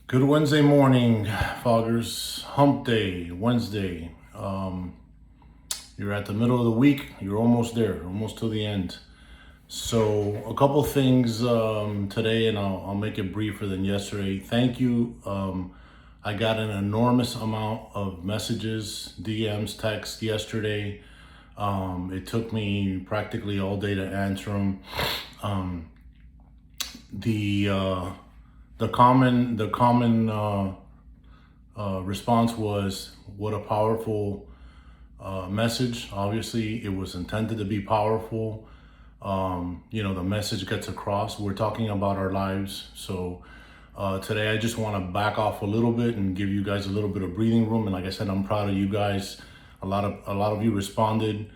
Good Wednesday morning, Foggers. Hump Day, Wednesday. You're at the middle of the week. You're almost there, almost to the end. So a couple things today, and I'll make it briefer than yesterday. Thank you. I got an enormous amount of messages, DMs, texts yesterday. It took me practically all day to answer them. The common response was, "What a powerful message." Obviously, it was intended to be powerful. The message gets across. We're talking about our lives. So today, I just want to back off a little bit and give you guys a little bit of breathing room. And like I said, I'm proud of you guys. A lot of you responded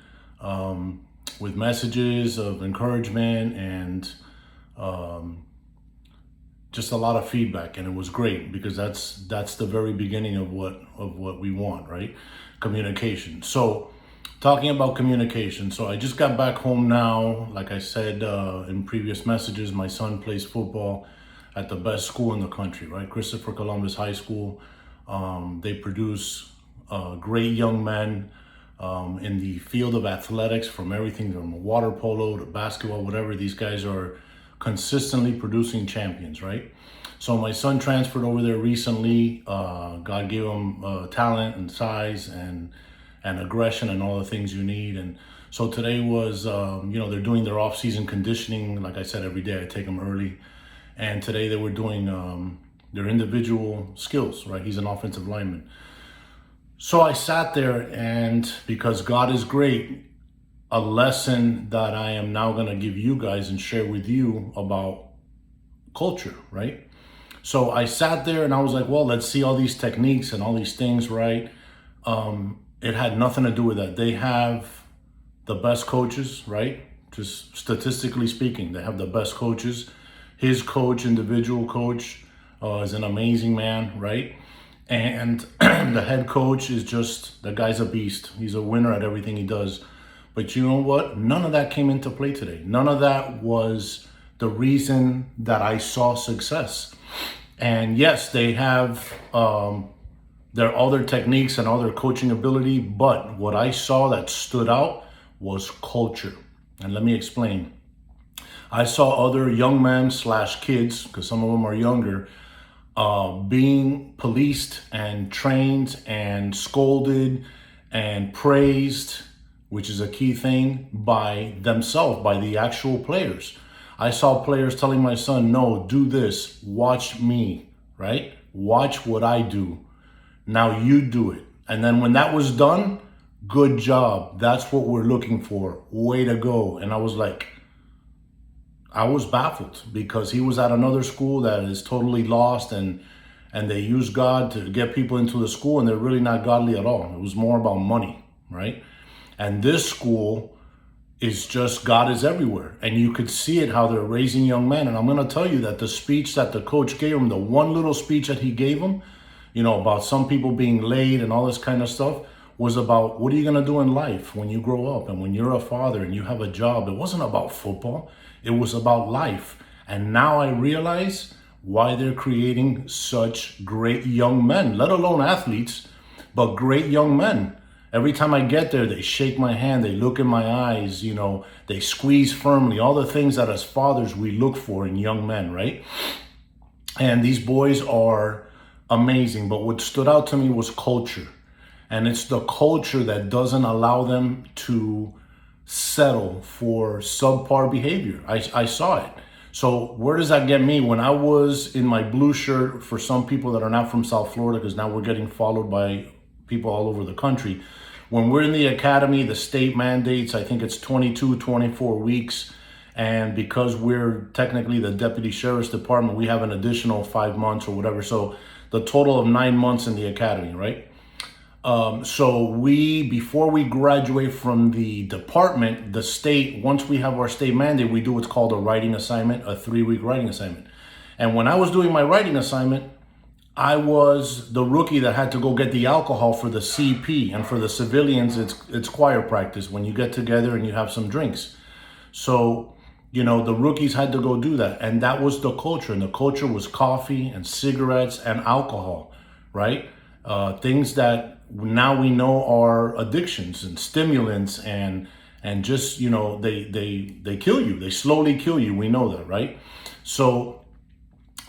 with messages of encouragement and just a lot of feedback, and it was great because that's the very beginning of what we want, right? Communication. So talking about communication, so I just got back home now. Like I said in previous messages, my son plays football at the best school in the country, right? Christopher Columbus High School. They produce great young men in the field of athletics, from everything from water polo to basketball, whatever. These guys are consistently producing champions, right? So my son transferred over there recently. God gave him talent and size and aggression and all the things you need. And so today was, they're doing their off-season conditioning. Like I said, every day I take them early. And today they were doing their individual skills, right? He's an offensive lineman. So I sat there, and because God is great, a lesson that I am now going to give you guys and share with you about culture, right? So I sat there and I was like, well, let's see all these techniques and all these things, right? It had nothing to do with that. They have the best coaches, right? Just statistically speaking, they have the best coaches. His coach, individual coach, is an amazing man, right? And the head coach is just, the guy's a beast. He's a winner at everything he does. But you know what? None of that came into play today. None of that was the reason that I saw success. And yes, they have their other techniques and other coaching ability, but what I saw that stood out was culture. And let me explain. I saw other young men / kids, because some of them are younger, being policed and trained and scolded and praised, which is a key thing, by themselves, by the actual players. I saw players telling my son, no, do this, watch me, right? Watch what I do. Now you do it. And then when that was done, good job. That's what we're looking for. Way to go. And I was like, I was baffled, because he was at another school that is totally lost, and they use God to get people into the school, and they're really not godly at all. It was more about money, right? And this school is just, God is everywhere. And you could see it, how they're raising young men. And I'm going to tell you that the speech that the coach gave him, the one little speech that he gave him, about some people being laid and all this kind of stuff, was about, what are you going to do in life when you grow up and when you're a father and you have a job? It wasn't about football. It was about life. And now I realize why they're creating such great young men, let alone athletes, but great young men. Every time I get there, they shake my hand, they look in my eyes, they squeeze firmly, all the things that as fathers we look for in young men, right? And these boys are amazing. But what stood out to me was culture. And it's the culture that doesn't allow them to settle for subpar behavior. I saw it. So where does that get me? When I was in my blue shirt, for some people that are not from South Florida, because now we're getting followed by people all over the country. When we're in the academy, the state mandates, I think it's 22, 24 weeks. And because we're technically the deputy sheriff's department, we have an additional 5 months or whatever. So the total of 9 months in the academy, right? So before we graduate from the department, the state, once we have our state mandate, we do what's called a writing assignment, a 3-week writing assignment. And when I was doing my writing assignment, I was the rookie that had to go get the alcohol for the CP, and for the civilians, it's choir practice when you get together and you have some drinks. So the rookies had to go do that. And that was the culture. And the culture was coffee and cigarettes and alcohol, right? Things that now we know are addictions and stimulants and just, they kill you. They slowly kill you. We know that, right? So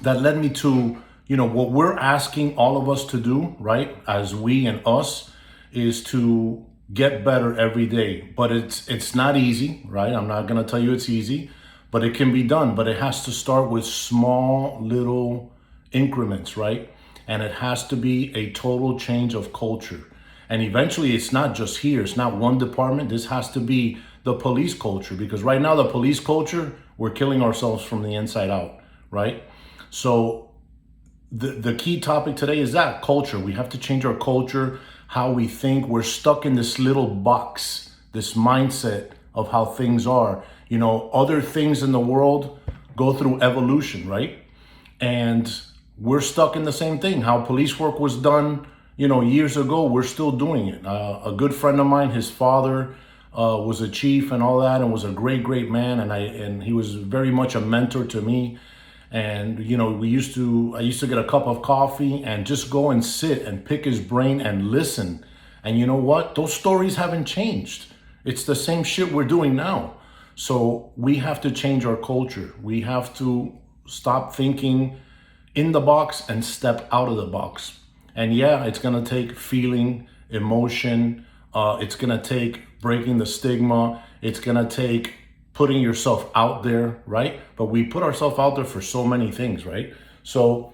that led me to, what we're asking all of us to do, right? As we and us, is to get better every day. But it's not easy, right? I'm not going to tell you it's easy, but it can be done. But it has to start with small little increments, right? And it has to be a total change of culture. And eventually it's not just here. It's not one department. This has to be the police culture, because right now the police culture, we're killing ourselves from the inside out, right? So the key topic today is that culture. We have to change our culture, how we think. We're stuck in this little box, this mindset of how things are. Other things in the world go through evolution, right? And we're stuck in the same thing. How police work was done, years ago, we're still doing it. A good friend of mine, his father was a chief and all that, and was a great, great man. And he was very much a mentor to me. And, I used to get a cup of coffee and just go and sit and pick his brain and listen. And you know what? Those stories haven't changed. It's the same shit we're doing now. So we have to change our culture. We have to stop thinking in the box and step out of the box. And yeah, it's going to take feeling, emotion. It's going to take breaking the stigma. It's going to take putting yourself out there, right? But we put ourselves out there for so many things, right? So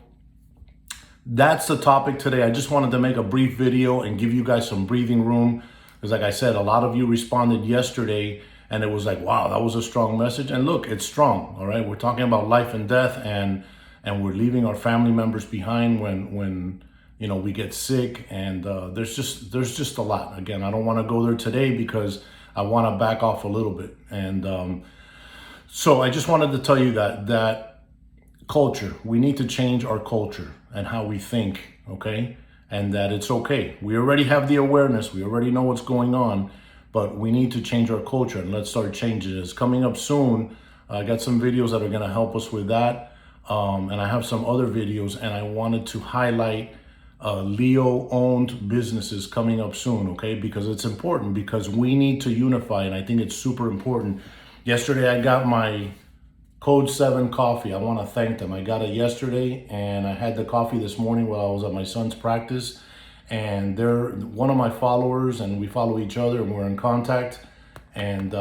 that's the topic today. I just wanted to make a brief video and give you guys some breathing room. Because like I said, a lot of you responded yesterday and it was like, wow, that was a strong message. And look, it's strong, all right? We're talking about life and death, and we're leaving our family members behind when we get sick. And there's just a lot. Again, I don't want to go there today because I want to back off a little bit. And so I just wanted to tell you that culture, we need to change our culture and how we think, okay? And that it's okay. We already have the awareness. We already know what's going on, but we need to change our culture, and let's start changing it. It's coming up soon. I got some videos that are going to help us with that. And I have some other videos, and I wanted to highlight Leo-owned businesses coming up soon, okay? Because it's important, because we need to unify, and I think it's super important. Yesterday, I got my Code 7 coffee. I want to thank them. I got it yesterday, and I had the coffee this morning while I was at my son's practice, and they're one of my followers, and we follow each other, and we're in contact. And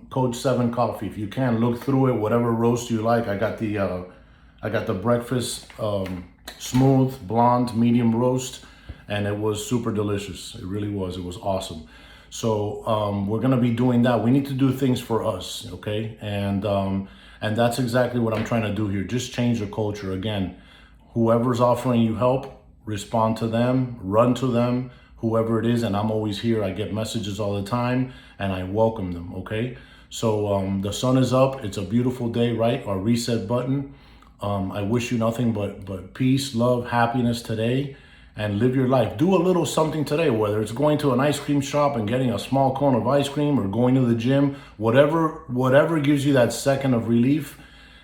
Code 7 coffee, if you can, look through it, whatever roast you like. I got the breakfast smooth blonde medium roast, and it was super delicious. It really was. It was awesome. So we're gonna be doing that. We need to do things for us, okay? And that's exactly what I'm trying to do here. Just change the culture. Again, whoever's offering you help, respond to them, run to them, whoever it is. And I'm always here. I get messages all the time, and I welcome them, okay? So the sun is up. It's a beautiful day, right? Our reset button. I wish you nothing but peace, love, happiness today, and live your life. Do a little something today, whether it's going to an ice cream shop and getting a small cone of ice cream, or going to the gym, whatever gives you that second of relief.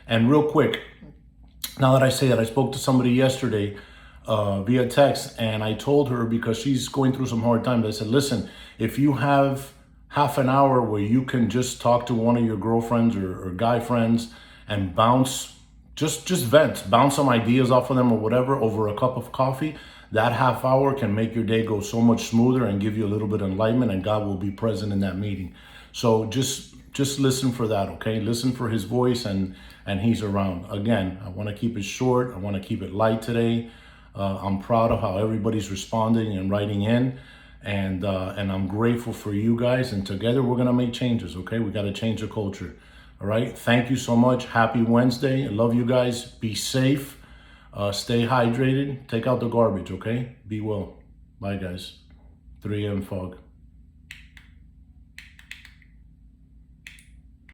And real quick, now that I say that, I spoke to somebody yesterday via text, and I told her, because she's going through some hard times, I said, listen, if you have half an hour where you can just talk to one of your girlfriends or guy friends and bounce, just vent, bounce some ideas off of them or whatever over a cup of coffee, that half hour can make your day go so much smoother and give you a little bit of enlightenment, and God will be present in that meeting. So just listen for that, okay? Listen for his voice, and he's around. Again, I want to keep it short. I want to keep it light today. I'm proud of how everybody's responding and writing in, and I'm grateful for you guys, and together we're going to make changes, okay? We got to change the culture. All right. Thank you so much. Happy Wednesday. I love you guys. Be safe. Stay hydrated. Take out the garbage. Okay. Be well. Bye, guys. 3 a.m. fog.